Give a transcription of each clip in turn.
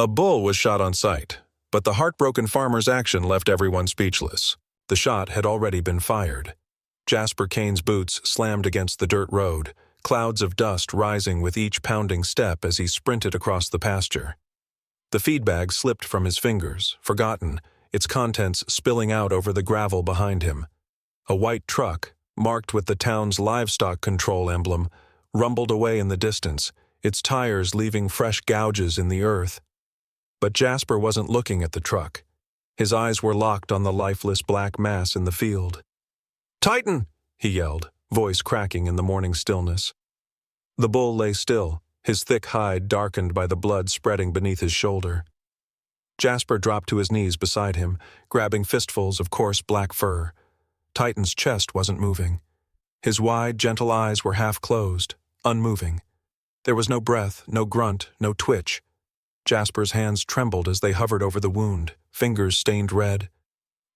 A bull was shot on sight, but the heartbroken farmer's action left everyone speechless. The shot had already been fired. Jasper Kane's boots slammed against the dirt road, clouds of dust rising with each pounding step as he sprinted across the pasture. The feed bag slipped from his fingers, forgotten, its contents spilling out over the gravel behind him. A white truck, marked with the town's livestock control emblem, rumbled away in the distance, its tires leaving fresh gouges in the earth. But Jasper wasn't looking at the truck. His eyes were locked on the lifeless black mass in the field. "Titan!" he yelled, voice cracking in the morning stillness. The bull lay still, his thick hide darkened by the blood spreading beneath his shoulder. Jasper dropped to his knees beside him, grabbing fistfuls of coarse black fur. Titan's chest wasn't moving. His wide, gentle eyes were half closed, unmoving. There was no breath, no grunt, no twitch. Jasper's hands trembled as they hovered over the wound, fingers stained red.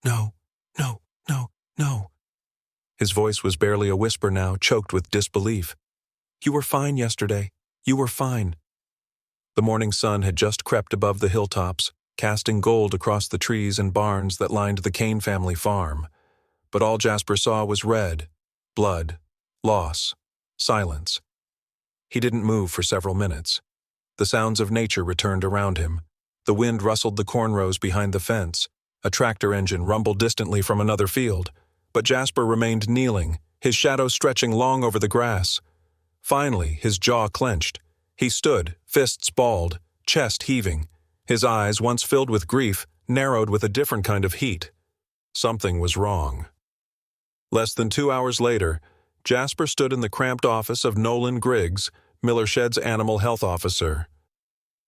"No, no, no, no." His voice was barely a whisper now, choked with disbelief. "You were fine yesterday. You were fine." The morning sun had just crept above the hilltops, casting gold across the trees and barns that lined the Kane family farm. But all Jasper saw was red, blood, loss, silence. He didn't move for several minutes. The sounds of nature returned around him. The wind rustled the corn rows behind the fence. A tractor engine rumbled distantly from another field. But Jasper remained kneeling, his shadow stretching long over the grass. Finally, his jaw clenched. He stood, fists balled, chest heaving. His eyes, once filled with grief, narrowed with a different kind of heat. Something was wrong. Less than 2 hours later, Jasper stood in the cramped office of Nolan Griggs, Millershed's animal health officer.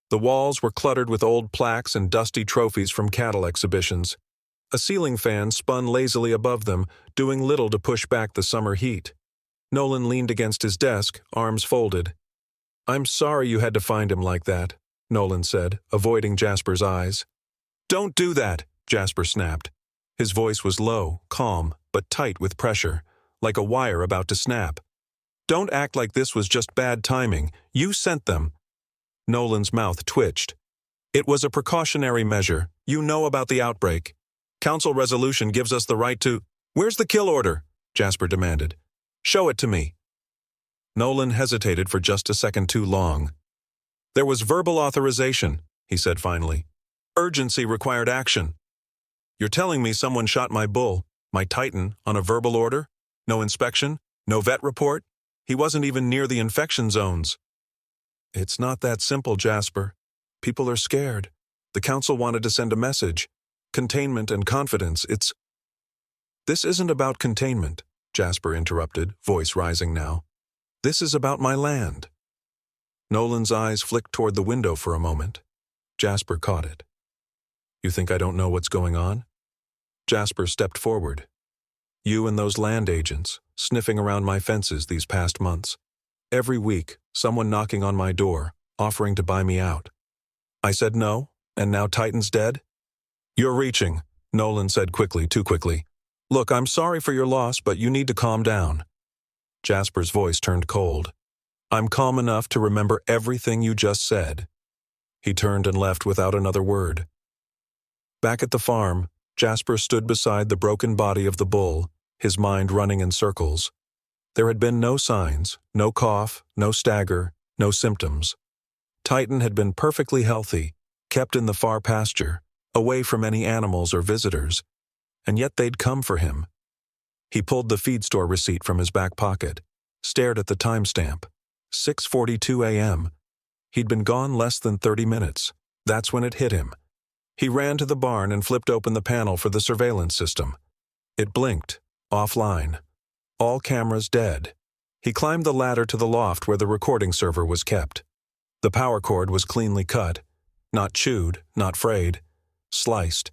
The walls were cluttered with old plaques and dusty trophies from cattle exhibitions. A ceiling fan spun lazily above them, doing little to push back the summer heat. Nolan leaned against his desk, arms folded. "I'm sorry you had to find him like that," Nolan said, avoiding Jasper's eyes. "Don't do that," Jasper snapped. His voice was low, calm, but tight with pressure, like a wire about to snap. "Don't act like this was just bad timing. You sent them." Nolan's mouth twitched. "It was a precautionary measure. You know about the outbreak. Council resolution gives us the right to—" "Where's the kill order?" Jasper demanded. "Show it to me." Nolan hesitated for just a second too long. "There was verbal authorization," he said finally. "Urgency required action. You're telling me someone shot my bull, my Titan, on a verbal order? No inspection? No vet report? He wasn't even near the infection zones." "It's not that simple, Jasper. People are scared. The council wanted to send a message. Containment and confidence, it's—" "This isn't about containment," Jasper interrupted, voice rising now. "This is about my land." Nolan's eyes flicked toward the window for a moment. Jasper caught it. "You think I don't know what's going on?" Jasper stepped forward. "You and those land agents, sniffing around my fences these past months. Every week, someone knocking on my door, offering to buy me out. I said no, and now Titan's dead?" "You're reaching," Nolan said quickly, too quickly. "Look, I'm sorry for your loss, but you need to calm down." Jasper's voice turned cold. "I'm calm enough to remember everything you just said." He turned and left without another word. Back at the farm, Jasper stood beside the broken body of the bull, his mind running in circles. There had been no signs, no cough, no stagger, no symptoms. Titan had been perfectly healthy, kept in the far pasture, away from any animals or visitors, and yet they'd come for him. He pulled the feed store receipt from his back pocket, stared at the timestamp. 6:42 a.m. He'd been gone less than 30 minutes. That's when it hit him. He ran to the barn and flipped open the panel for the surveillance system. It blinked, offline. All cameras dead. He climbed the ladder to the loft where the recording server was kept. The power cord was cleanly cut. Not chewed, not frayed. Sliced.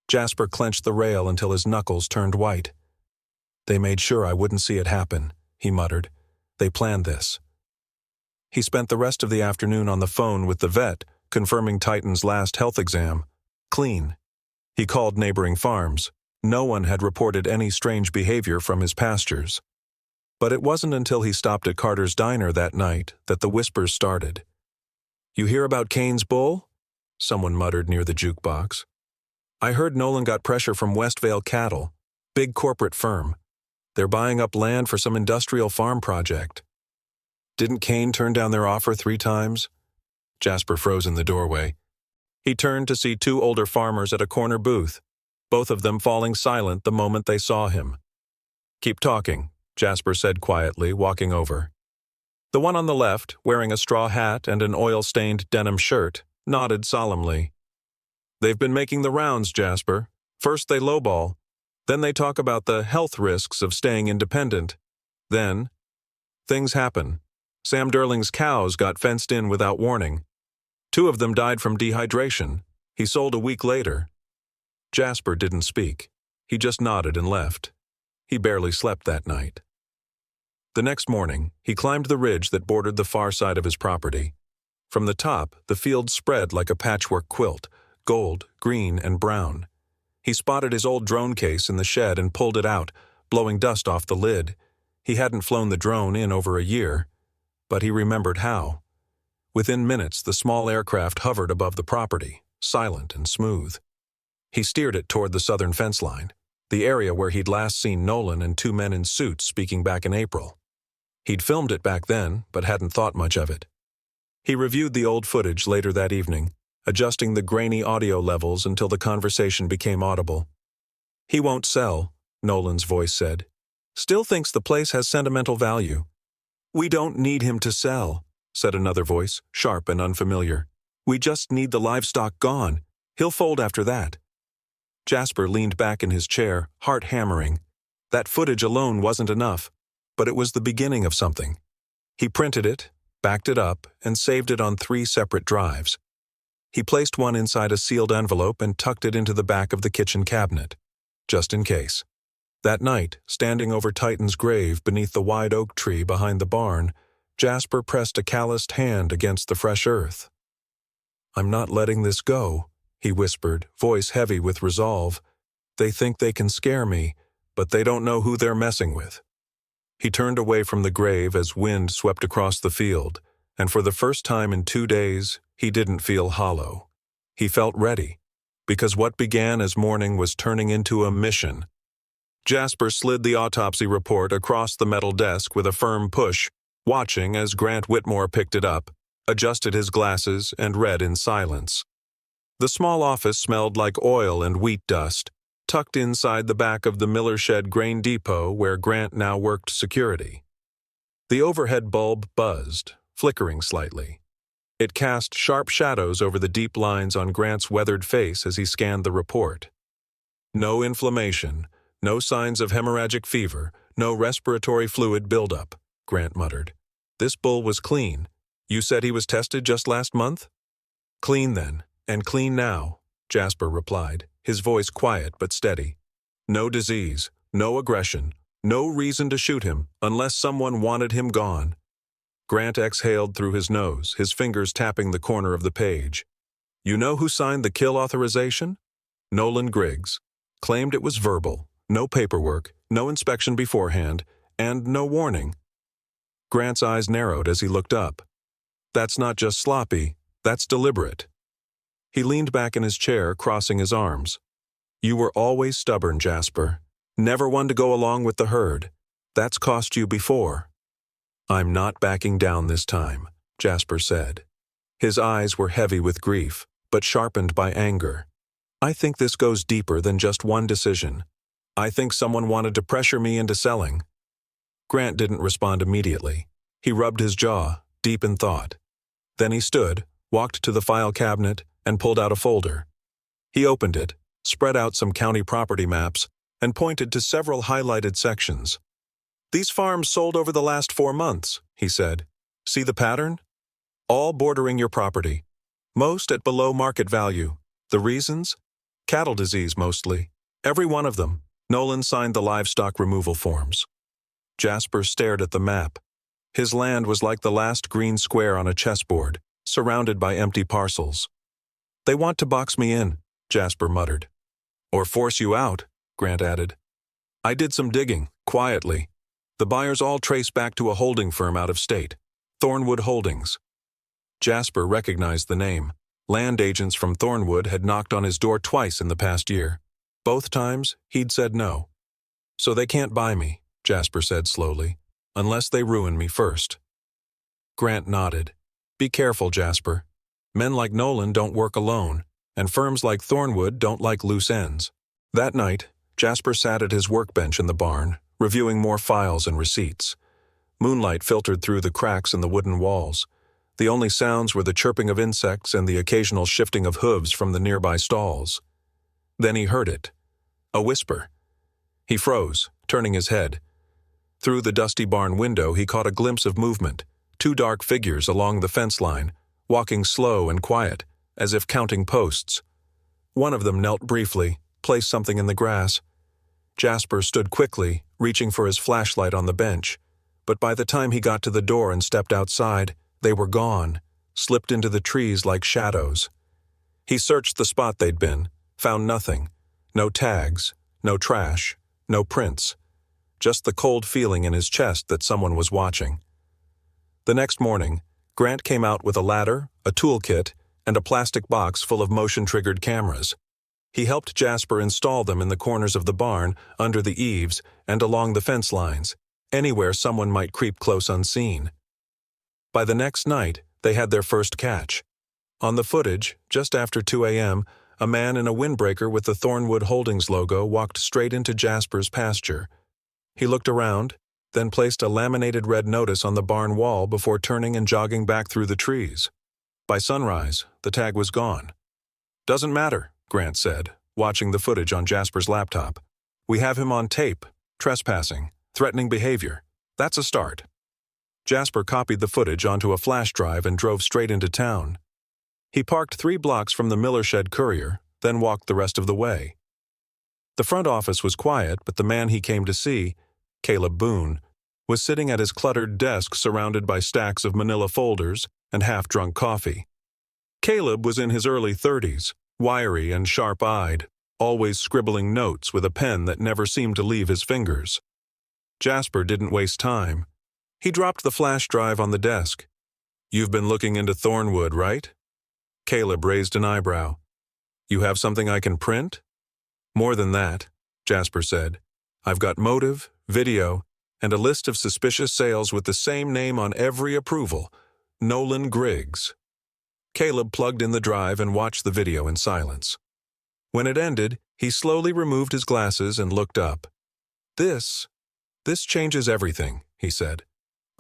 Jasper clenched the rail until his knuckles turned white. "They made sure I wouldn't see it happen," he muttered. "They planned this." He spent the rest of the afternoon on the phone with the vet, confirming Titan's last health exam. Clean. He called neighboring farms. No one had reported any strange behavior from his pastures. But it wasn't until he stopped at Carter's diner that night that the whispers started. "You hear about Kane's bull?" someone muttered near the jukebox. I heard Nolan got pressure from Westvale Cattle, big corporate firm. They're buying up land for some industrial farm project. Didn't Kane turn down their offer 3 times? Jasper froze in the doorway. He turned to see 2 older farmers at a corner booth, both of them falling silent the moment they saw him. Keep talking, Jasper said quietly, walking over. The one on the left, wearing a straw hat and an oil-stained denim shirt, nodded solemnly. They've been making the rounds, Jasper. First they lowball. Then they talk about the health risks of staying independent. Then, things happen. Sam Derling's cows got fenced in without warning. 2 of them died from dehydration. He sold a week later. Jasper didn't speak. He just nodded and left. He barely slept that night. The next morning, he climbed the ridge that bordered the far side of his property. From the top, the field spread like a patchwork quilt, gold, green, and brown. He spotted his old drone case in the shed and pulled it out, blowing dust off the lid. He hadn't flown the drone in over a year, but he remembered how. Within minutes, the small aircraft hovered above the property, silent and smooth. He steered it toward the southern fence line, the area where he'd last seen Nolan and 2 men in suits speaking back in April. He'd filmed it back then, but hadn't thought much of it. He reviewed the old footage later that evening, adjusting the grainy audio levels until the conversation became audible. He won't sell, Nolan's voice said. Still thinks the place has sentimental value. We don't need him to sell, said another voice, sharp and unfamiliar. We just need the livestock gone. He'll fold after that. Jasper leaned back in his chair, heart hammering. That footage alone wasn't enough, but it was the beginning of something. He printed it, backed it up, and saved it on 3 separate drives. He placed one inside a sealed envelope and tucked it into the back of the kitchen cabinet, just in case. That night, standing over Titan's grave beneath the wide oak tree behind the barn, Jasper pressed a calloused hand against the fresh earth. I'm not letting this go, he whispered, voice heavy with resolve. They think they can scare me, but they don't know who they're messing with. He turned away from the grave as wind swept across the field, and for the first time in 2 days, he didn't feel hollow. He felt ready, because what began as mourning was turning into a mission. Jasper slid the autopsy report across the metal desk with a firm push, watching as Grant Whitmore picked it up, adjusted his glasses, and read in silence. The small office smelled like oil and wheat dust, tucked inside the back of the Miller Shed grain depot where Grant now worked security. The overhead bulb buzzed, flickering slightly. It cast sharp shadows over the deep lines on Grant's weathered face as he scanned the report. No inflammation, no signs of hemorrhagic fever, no respiratory fluid buildup, Grant muttered. This bull was clean. You said he was tested just last month? Clean then, and clean now, Jasper replied, his voice quiet but steady. No disease, no aggression, no reason to shoot him unless someone wanted him gone. Grant exhaled through his nose, his fingers tapping the corner of the page. You know who signed the kill authorization? Nolan Griggs. Claimed it was verbal, no paperwork, no inspection beforehand, and no warning. Grant's eyes narrowed as he looked up. That's not just sloppy, that's deliberate. He leaned back in his chair, crossing his arms. You were always stubborn, Jasper. Never one to go along with the herd. That's cost you before. I'm not backing down this time, Jasper said. His eyes were heavy with grief, but sharpened by anger. I think this goes deeper than just one decision. I think someone wanted to pressure me into selling. Grant didn't respond immediately. He rubbed his jaw, deep in thought. Then he stood, walked to the file cabinet, and pulled out a folder. He opened it, spread out some county property maps, and pointed to several highlighted sections. These farms sold over the last 4 months, he said. See the pattern? All bordering your property. Most at below market value. The reasons? Cattle disease mostly. Every one of them. Nolan signed the livestock removal forms. Jasper stared at the map. His land was like the last green square on a chessboard, surrounded by empty parcels. They want to box me in, Jasper muttered. Or force you out, Grant added. I did some digging, quietly. The buyers all trace back to a holding firm out of state, Thornwood Holdings. Jasper recognized the name. Land agents from Thornwood had knocked on his door twice in the past year. Both times, he'd said no. "So they can't buy me," Jasper said slowly, "unless they ruin me first." Grant nodded. "Be careful, Jasper. Men like Nolan don't work alone, and firms like Thornwood don't like loose ends." That night, Jasper sat at his workbench in the barn, reviewing more files and receipts. Moonlight filtered through the cracks in the wooden walls. The only sounds were the chirping of insects and the occasional shifting of hooves from the nearby stalls. Then he heard it. A whisper. He froze, turning his head. Through the dusty barn window he caught a glimpse of movement, 2 dark figures along the fence line, walking slow and quiet, as if counting posts. One of them knelt briefly, placed something in the grass. Jasper stood quickly, reaching for his flashlight on the bench, but by the time he got to the door and stepped outside, they were gone, slipped into the trees like shadows. He searched the spot they'd been, found nothing. No tags, no trash, no prints. Just the cold feeling in his chest that someone was watching. The next morning, Grant came out with a ladder, a toolkit, and a plastic box full of motion-triggered cameras. He helped Jasper install them in the corners of the barn, under the eaves, and along the fence lines, anywhere someone might creep close unseen. By the next night, they had their first catch. On the footage, just after 2 a.m., a man in a windbreaker with the Thornwood Holdings logo walked straight into Jasper's pasture. He looked around, then placed a laminated red notice on the barn wall before turning and jogging back through the trees. By sunrise, the tag was gone. "Doesn't matter," Grant said, watching the footage on Jasper's laptop. "We have him on tape, trespassing, threatening behavior. That's a start." Jasper copied the footage onto a flash drive and drove straight into town. He parked 3 blocks from the Miller Shed Courier, then walked the rest of the way. The front office was quiet, but the man he came to see, Caleb Boone, was sitting at his cluttered desk surrounded by stacks of manila folders and half-drunk coffee. Caleb was in his early 30s, wiry and sharp-eyed, always scribbling notes with a pen that never seemed to leave his fingers. Jasper didn't waste time. He dropped the flash drive on the desk. "You've been looking into Thornwood, right?" Caleb raised an eyebrow. "You have something I can print?" "More than that," Jasper said. "I've got motive, video, and a list of suspicious sales with the same name on every approval, Nolan Griggs." Caleb plugged in the drive and watched the video in silence. When it ended, he slowly removed his glasses and looked up. This changes everything," he said.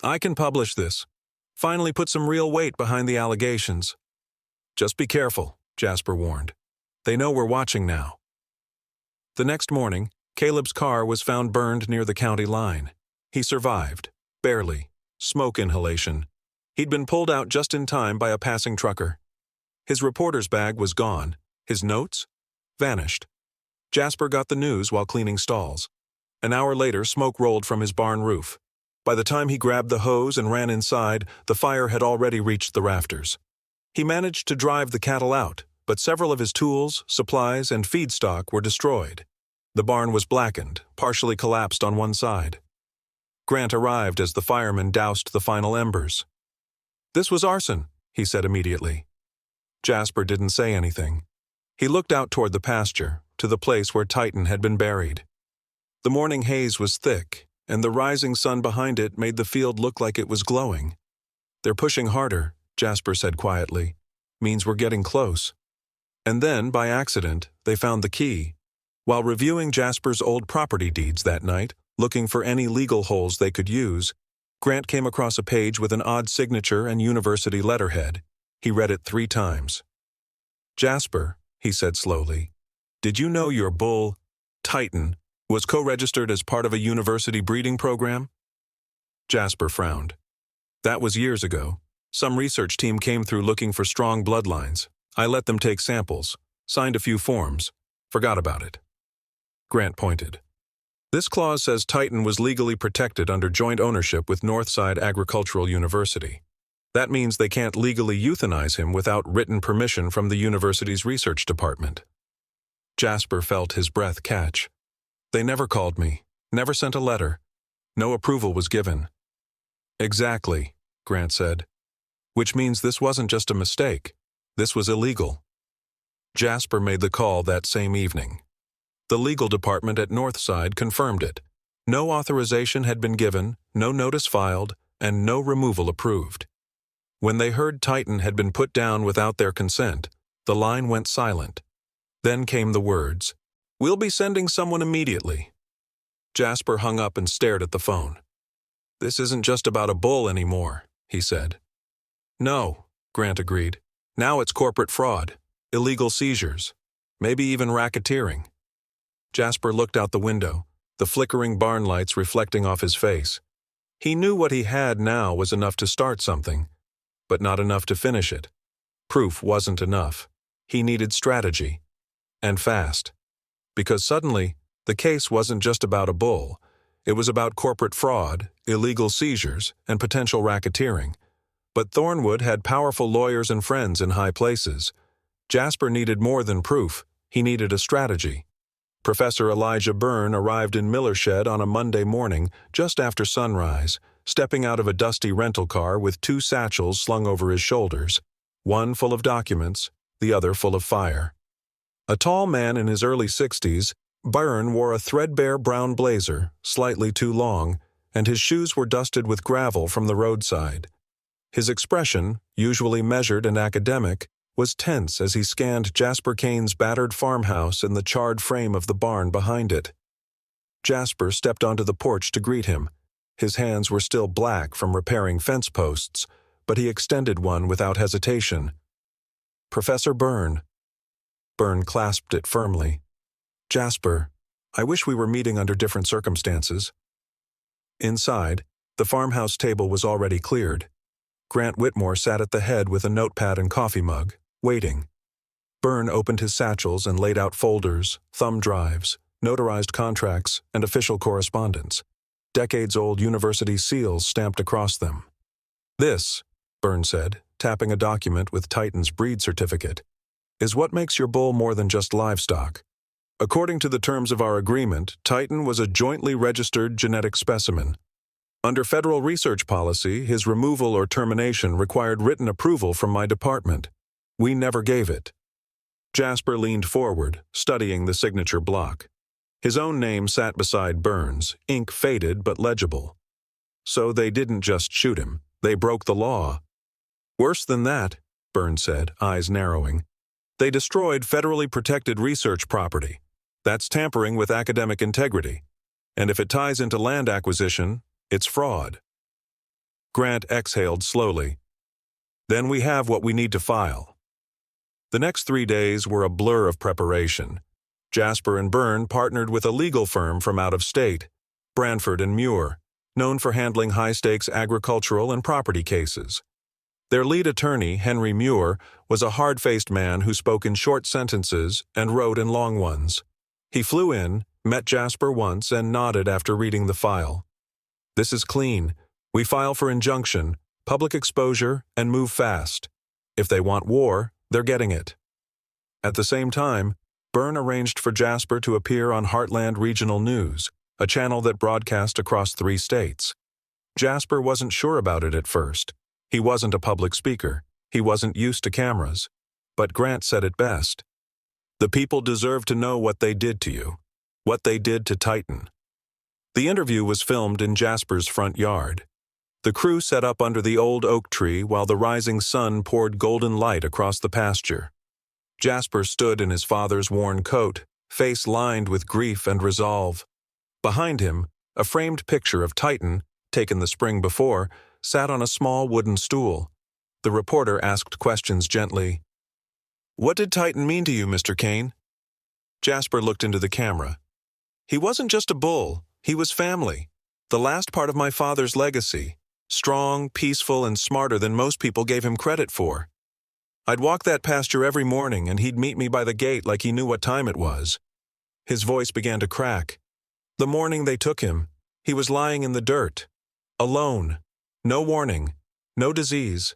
"I can publish this. Finally put some real weight behind the allegations." "Just be careful," Jasper warned. "They know we're watching now." The next morning, Caleb's car was found burned near the county line. He survived, barely, smoke inhalation. He'd been pulled out just in time by a passing trucker. His reporter's bag was gone. His notes? Vanished. Jasper got the news while cleaning stalls. An hour later, smoke rolled from his barn roof. By the time he grabbed the hose and ran inside, the fire had already reached the rafters. He managed to drive the cattle out, but several of his tools, supplies, and feedstock were destroyed. The barn was blackened, partially collapsed on one side. Grant arrived as the firemen doused the final embers. "This was arson," he said immediately. Jasper didn't say anything. He looked out toward the pasture, to the place where Titan had been buried. The morning haze was thick, and the rising sun behind it made the field look like it was glowing. "They're pushing harder," Jasper said quietly. "Means we're getting close." And then, by accident, they found the key. While reviewing Jasper's old property deeds that night, looking for any legal holes they could use, Grant came across a page with an odd signature and university letterhead. He read it 3 times. "Jasper," he said slowly, "did you know your bull, Titan, was co-registered as part of a university breeding program?" Jasper frowned. "That was years ago. Some research team came through looking for strong bloodlines. I let them take samples, signed a few forms, forgot about it." Grant pointed. "This clause says Titan was legally protected under joint ownership with Northside Agricultural University. That means they can't legally euthanize him without written permission from the university's research department." Jasper felt his breath catch. "They never called me, never sent a letter. No approval was given." "Exactly," Grant said. "Which means this wasn't just a mistake. This was illegal. Jasper made the call that same evening. The legal department at Northside confirmed it. No authorization had been given, no notice filed, and no removal approved. When they heard Titan had been put down without their consent, the line went silent. Then came the words, "We'll be sending someone immediately." Jasper hung up and stared at the phone. "This isn't just about a bull anymore," he said. "No," Grant agreed. "Now it's corporate fraud, illegal seizures, maybe even racketeering." Jasper looked out the window, the flickering barn lights reflecting off his face. He knew what he had now was enough to start something, but not enough to finish it. Proof wasn't enough. He needed strategy. And fast. Because suddenly, the case wasn't just about a bull. It was about corporate fraud, illegal seizures, and potential racketeering. But Thornwood had powerful lawyers and friends in high places. Jasper needed more than proof. He needed a strategy. Professor Elijah Byrne arrived in Millershed on a Monday morning just after sunrise, stepping out of a dusty rental car with 2 satchels slung over his shoulders, one full of documents, the other full of fire. A tall man in his early 60s, Byrne wore a threadbare brown blazer, slightly too long, and his shoes were dusted with gravel from the roadside. His expression, usually measured and academic, was tense as he scanned Jasper Kane's battered farmhouse and the charred frame of the barn behind it. Jasper stepped onto the porch to greet him. His hands were still black from repairing fence posts, but he extended one without hesitation. "Professor Byrne." Byrne clasped it firmly. "Jasper, I wish we were meeting under different circumstances." Inside, the farmhouse table was already cleared. Grant Whitmore sat at the head with a notepad and coffee mug, waiting. Byrne opened his satchels and laid out folders, thumb drives, notarized contracts, and official correspondence. Decades-old university seals stamped across them. "This," Byrne said, tapping a document with Titan's breed certificate, "is what makes your bull more than just livestock. According to the terms of our agreement, Titan was a jointly registered genetic specimen. Under federal research policy, his removal or termination required written approval from my department. We never gave it." Jasper leaned forward, studying the signature block. His own name sat beside Byrne's, ink faded but legible. So they didn't just shoot him, they broke the law. "Worse than that," Byrne said, eyes narrowing. "They destroyed federally protected research property. That's tampering with academic integrity. And if it ties into land acquisition, it's fraud." Grant exhaled slowly. "Then we have what we need to file." The next 3 days were a blur of preparation. Jasper and Byrne partnered with a legal firm from out of state, Branford and Muir, known for handling high-stakes agricultural and property cases. Their lead attorney, Henry Muir, was a hard-faced man who spoke in short sentences and wrote in long ones. He flew in, met Jasper once, and nodded after reading the file. "This is clean. We file for injunction, public exposure, and move fast. If they want war, they're getting it." At the same time, Byrne arranged for Jasper to appear on Heartland Regional News, a channel that broadcast across 3 states. Jasper wasn't sure about it at first. He wasn't a public speaker. He wasn't used to cameras. But Grant said it best. "The people deserve to know what they did to you, what they did to Titan." The interview was filmed in Jasper's front yard. The crew set up under the old oak tree while the rising sun poured golden light across the pasture. Jasper stood in his father's worn coat, face lined with grief and resolve. Behind him, a framed picture of Titan, taken the spring before, sat on a small wooden stool. The reporter asked questions gently. "What did Titan mean to you, Mr. Kane?" Jasper looked into the camera. "He wasn't just a bull, he was family. The last part of my father's legacy. Strong, peaceful, and smarter than most people gave him credit for. I'd walk that pasture every morning, and he'd meet me by the gate like he knew what time it was." His voice began to crack. "The morning they took him, he was lying in the dirt. Alone. No warning. No disease.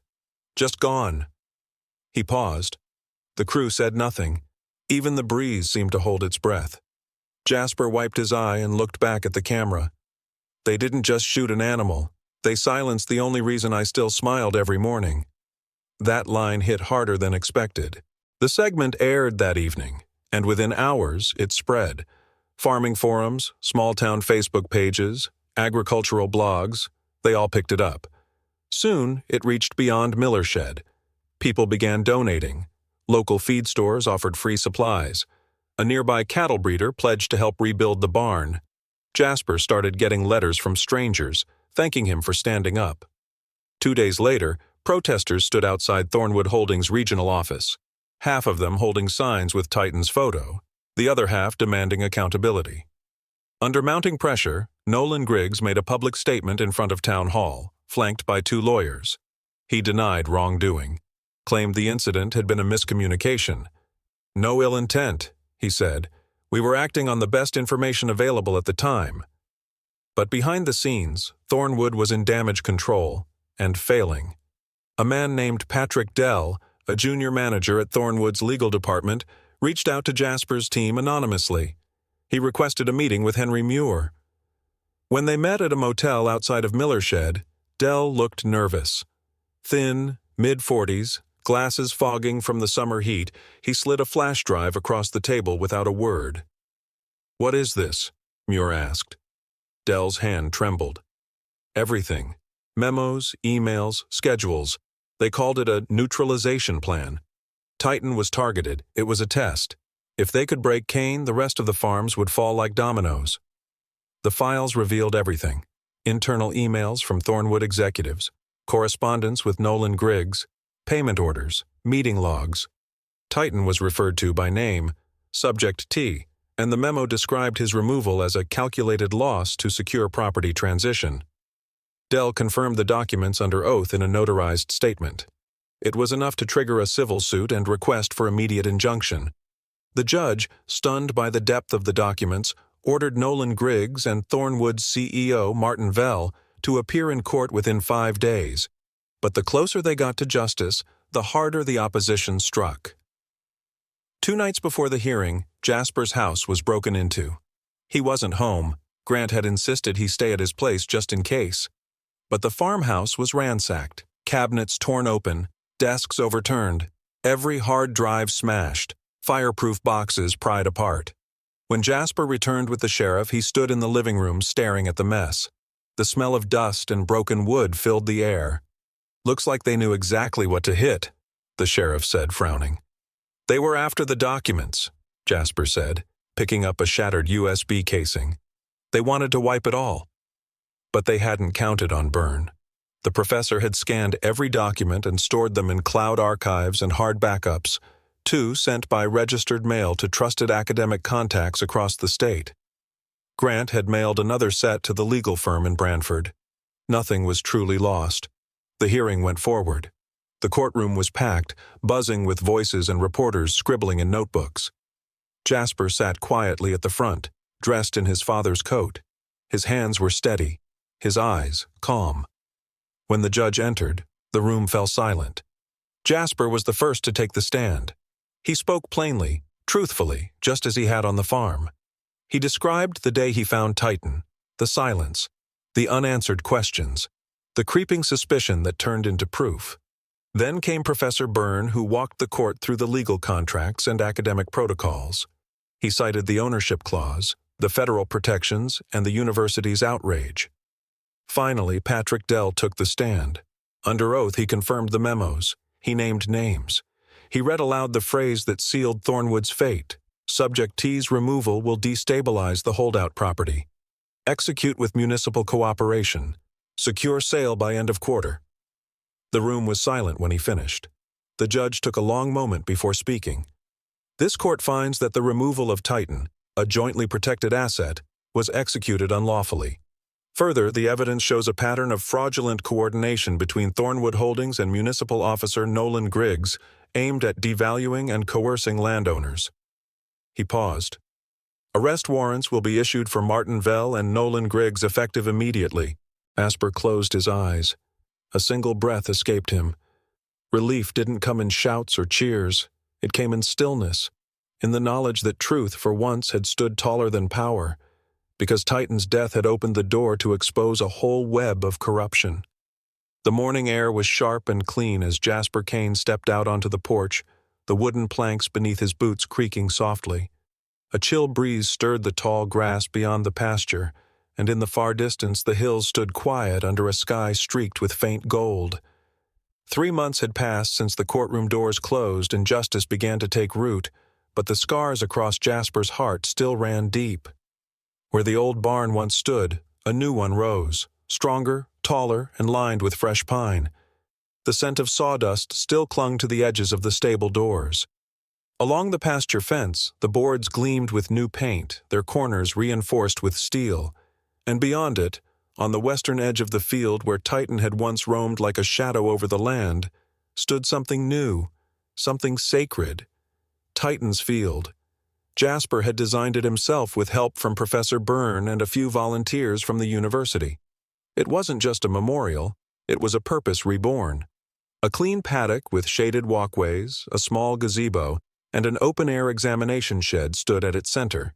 Just gone." He paused. The crew said nothing. Even the breeze seemed to hold its breath. Jasper wiped his eye and looked back at the camera. "They didn't just shoot an animal. They silenced the only reason I still smiled every morning." That line hit harder than expected. The segment aired that evening, and within hours it spread. Farming forums, small-town Facebook pages, agricultural blogs, they all picked it up. Soon, it reached beyond Millershed. People began donating. Local feed stores offered free supplies. A nearby cattle breeder pledged to help rebuild the barn. Jasper started getting letters from strangers, thanking him for standing up. 2 days later, protesters stood outside Thornwood Holdings' regional office, half of them holding signs with Titan's photo, the other half demanding accountability. Under mounting pressure, Nolan Griggs made a public statement in front of Town Hall, flanked by 2 lawyers. He denied wrongdoing, claimed the incident had been a miscommunication. "No ill intent," he said. "We were acting on the best information available at the time." But behind the scenes, Thornwood was in damage control, and failing. A man named Patrick Dell, a junior manager at Thornwood's legal department, reached out to Jasper's team anonymously. He requested a meeting with Henry Muir. When they met at a motel outside of Millershed, Dell looked nervous. Thin, mid-40s, glasses fogging from the summer heat, he slid a flash drive across the table without a word. "What is this?" Muir asked. Dell's hand trembled. "Everything. Memos, emails, schedules. They called it a neutralization plan. Titan was targeted. It was a test. If they could break Kane, the rest of the farms would fall like dominoes." The files revealed everything. Internal emails from Thornwood executives, correspondence with Nolan Griggs, payment orders, meeting logs. Titan was referred to by name, Subject T, and the memo described his removal as a calculated loss to secure property transition. Dell confirmed the documents under oath in a notarized statement. It was enough to trigger a civil suit and request for immediate injunction. The judge, stunned by the depth of the documents, ordered Nolan Griggs and Thornwood's CEO, Martin Vell, to appear in court within 5 days. But the closer they got to justice, the harder the opposition struck. 2 nights before the hearing, Jasper's house was broken into. He wasn't home. Grant had insisted he stay at his place just in case. But the farmhouse was ransacked, cabinets torn open, desks overturned, every hard drive smashed, fireproof boxes pried apart. When Jasper returned with the sheriff, he stood in the living room staring at the mess. The smell of dust and broken wood filled the air. "Looks like they knew exactly what to hit," the sheriff said, frowning. "They were after the documents," Jasper said, picking up a shattered USB casing. "They wanted to wipe it all." But they hadn't counted on Byrne. The professor had scanned every document and stored them in cloud archives and hard backups, 2 sent by registered mail to trusted academic contacts across the state. Grant had mailed another set to the legal firm in Branford. Nothing was truly lost. The hearing went forward. The courtroom was packed, buzzing with voices and reporters scribbling in notebooks. Jasper sat quietly at the front, dressed in his father's coat. His hands were steady, his eyes calm. When the judge entered, the room fell silent. Jasper was the first to take the stand. He spoke plainly, truthfully, just as he had on the farm. He described the day he found Titan, the silence, the unanswered questions, the creeping suspicion that turned into proof. Then came Professor Byrne, who walked the court through the legal contracts and academic protocols. He cited the ownership clause, the federal protections, and the university's outrage. Finally, Patrick Dell took the stand. Under oath, he confirmed the memos. He named names. He read aloud the phrase that sealed Thornwood's fate. Subject T's removal will destabilize the holdout property. Execute with municipal cooperation. Secure sale by end of quarter. The room was silent when he finished. The judge took a long moment before speaking. This court finds that the removal of Titan, a jointly protected asset, was executed unlawfully. Further, the evidence shows a pattern of fraudulent coordination between Thornwood Holdings and municipal officer Nolan Griggs, aimed at devaluing and coercing landowners. He paused. Arrest warrants will be issued for Martin Vell and Nolan Griggs effective immediately. Jasper closed his eyes. A single breath escaped him. Relief didn't come in shouts or cheers. It came in stillness, in the knowledge that truth for once had stood taller than power, because Titan's death had opened the door to expose a whole web of corruption. The morning air was sharp and clean as Jasper Kane stepped out onto the porch, the wooden planks beneath his boots creaking softly. A chill breeze stirred the tall grass beyond the pasture, and in the far distance the hills stood quiet under a sky streaked with faint gold. 3 months had passed since the courtroom doors closed and justice began to take root, but the scars across Jasper's heart still ran deep. Where the old barn once stood, a new one rose, stronger, taller, and lined with fresh pine. The scent of sawdust still clung to the edges of the stable doors. Along the pasture fence, the boards gleamed with new paint, their corners reinforced with steel. And beyond it, on the western edge of the field where Titan had once roamed like a shadow over the land, stood something new, something sacred. Titan's Field. Jasper had designed it himself with help from Professor Byrne and a few volunteers from the university. It wasn't just a memorial, it was a purpose reborn. A clean paddock with shaded walkways, a small gazebo, and an open-air examination shed stood at its center.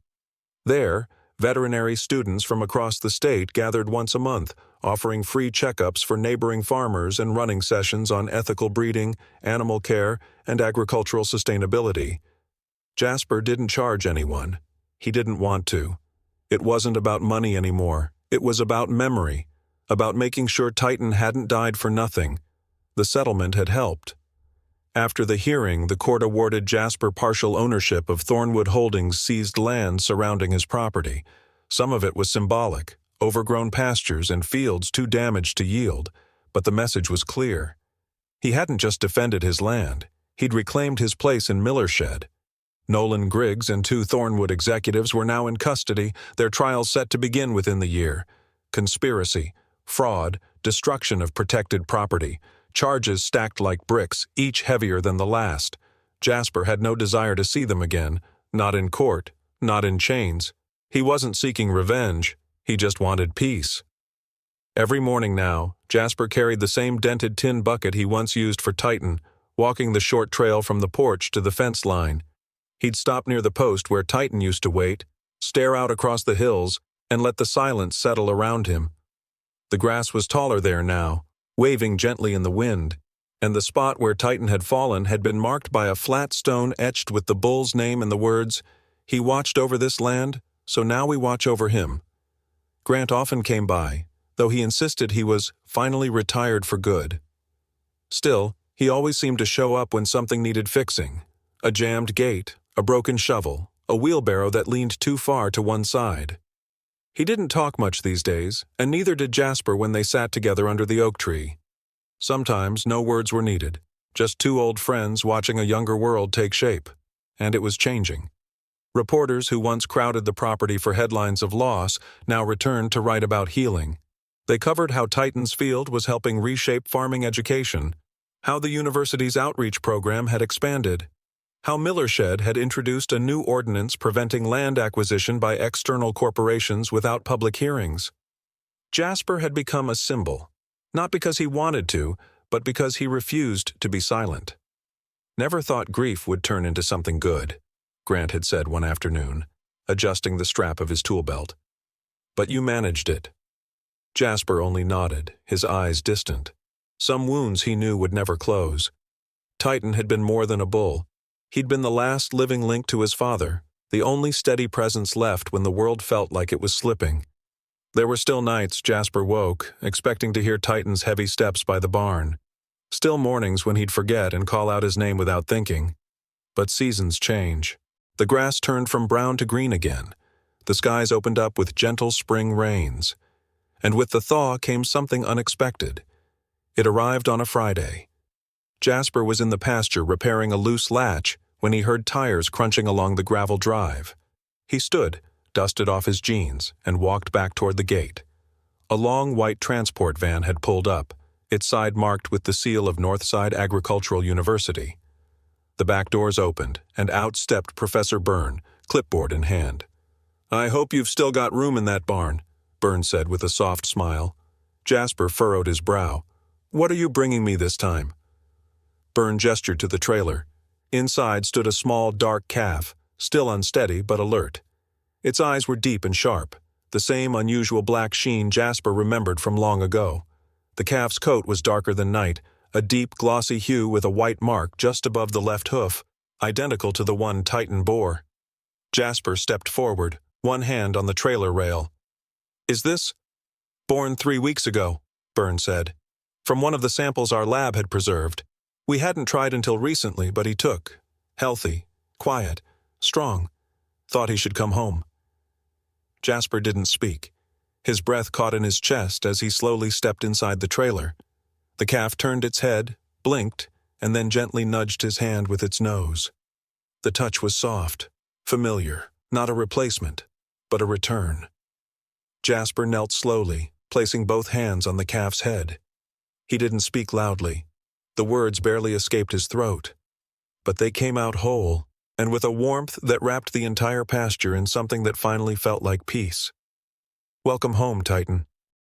There, veterinary students from across the state gathered once a month, offering free checkups for neighboring farmers and running sessions on ethical breeding, animal care, and agricultural sustainability. Jasper didn't charge anyone. He didn't want to. It wasn't about money anymore. It was about memory, about making sure Titan hadn't died for nothing. The settlement had helped. After the hearing, the court awarded Jasper partial ownership of Thornwood Holdings' seized land surrounding his property. Some of it was symbolic, overgrown pastures and fields too damaged to yield, but the message was clear. He hadn't just defended his land, he'd reclaimed his place in Millershed. Nolan Griggs and 2 Thornwood executives were now in custody, their trials set to begin within the year. Conspiracy, fraud, destruction of protected property, charges stacked like bricks, each heavier than the last. Jasper had no desire to see them again, not in court, not in chains. He wasn't seeking revenge, he just wanted peace. Every morning now, Jasper carried the same dented tin bucket he once used for Titan, walking the short trail from the porch to the fence line. He'd stop near the post where Titan used to wait, stare out across the hills, and let the silence settle around him. The grass was taller there now, waving gently in the wind, and the spot where Titan had fallen had been marked by a flat stone etched with the bull's name and the words, "He watched over this land, so now we watch over him." Grant often came by, though he insisted he was finally retired for good. Still, he always seemed to show up when something needed fixing. A jammed gate, a broken shovel, a wheelbarrow that leaned too far to one side. He didn't talk much these days, and neither did Jasper when they sat together under the oak tree. Sometimes no words were needed, just 2 old friends watching a younger world take shape. And it was changing. Reporters who once crowded the property for headlines of loss now returned to write about healing. They covered how Titan's Field was helping reshape farming education, how the university's outreach program had expanded, how Millershed had introduced a new ordinance preventing land acquisition by external corporations without public hearings. Jasper had become a symbol, not because he wanted to, but because he refused to be silent. "Never thought grief would turn into something good," Grant had said one afternoon, adjusting the strap of his tool belt. "But you managed it." Jasper only nodded, his eyes distant. Some wounds he knew would never close. Titan had been more than a bull. He'd been the last living link to his father, the only steady presence left when the world felt like it was slipping. There were still nights Jasper woke, expecting to hear Titan's heavy steps by the barn. Still mornings when he'd forget and call out his name without thinking. But seasons change. The grass turned from brown to green again. The skies opened up with gentle spring rains. And with the thaw came something unexpected. It arrived on a Friday. Jasper was in the pasture repairing a loose latch when he heard tires crunching along the gravel drive. He stood, dusted off his jeans, and walked back toward the gate. A long white transport van had pulled up, its side marked with the seal of Northside Agricultural University. The back doors opened, and out stepped Professor Byrne, clipboard in hand. "I hope you've still got room in that barn," Byrne said with a soft smile. Jasper furrowed his brow. "What are you bringing me this time?" Byrne gestured to the trailer. Inside stood a small, dark calf, still unsteady but alert. Its eyes were deep and sharp, the same unusual black sheen Jasper remembered from long ago. The calf's coat was darker than night, a deep, glossy hue with a white mark just above the left hoof, identical to the one Titan bore. Jasper stepped forward, one hand on the trailer rail. "Is this?" "Born 3 weeks ago," Byrne said. "From one of the samples our lab had preserved. We hadn't tried until recently, but he took. Healthy, quiet, strong. Thought he should come home." Jasper didn't speak. His breath caught in his chest as he slowly stepped inside the trailer. The calf turned its head, blinked, and then gently nudged his hand with its nose. The touch was soft, familiar, not a replacement, but a return. Jasper knelt slowly, placing both hands on the calf's head. He didn't speak loudly. The words barely escaped his throat. But they came out whole, and with a warmth that wrapped the entire pasture in something that finally felt like peace. "Welcome home, Titan,"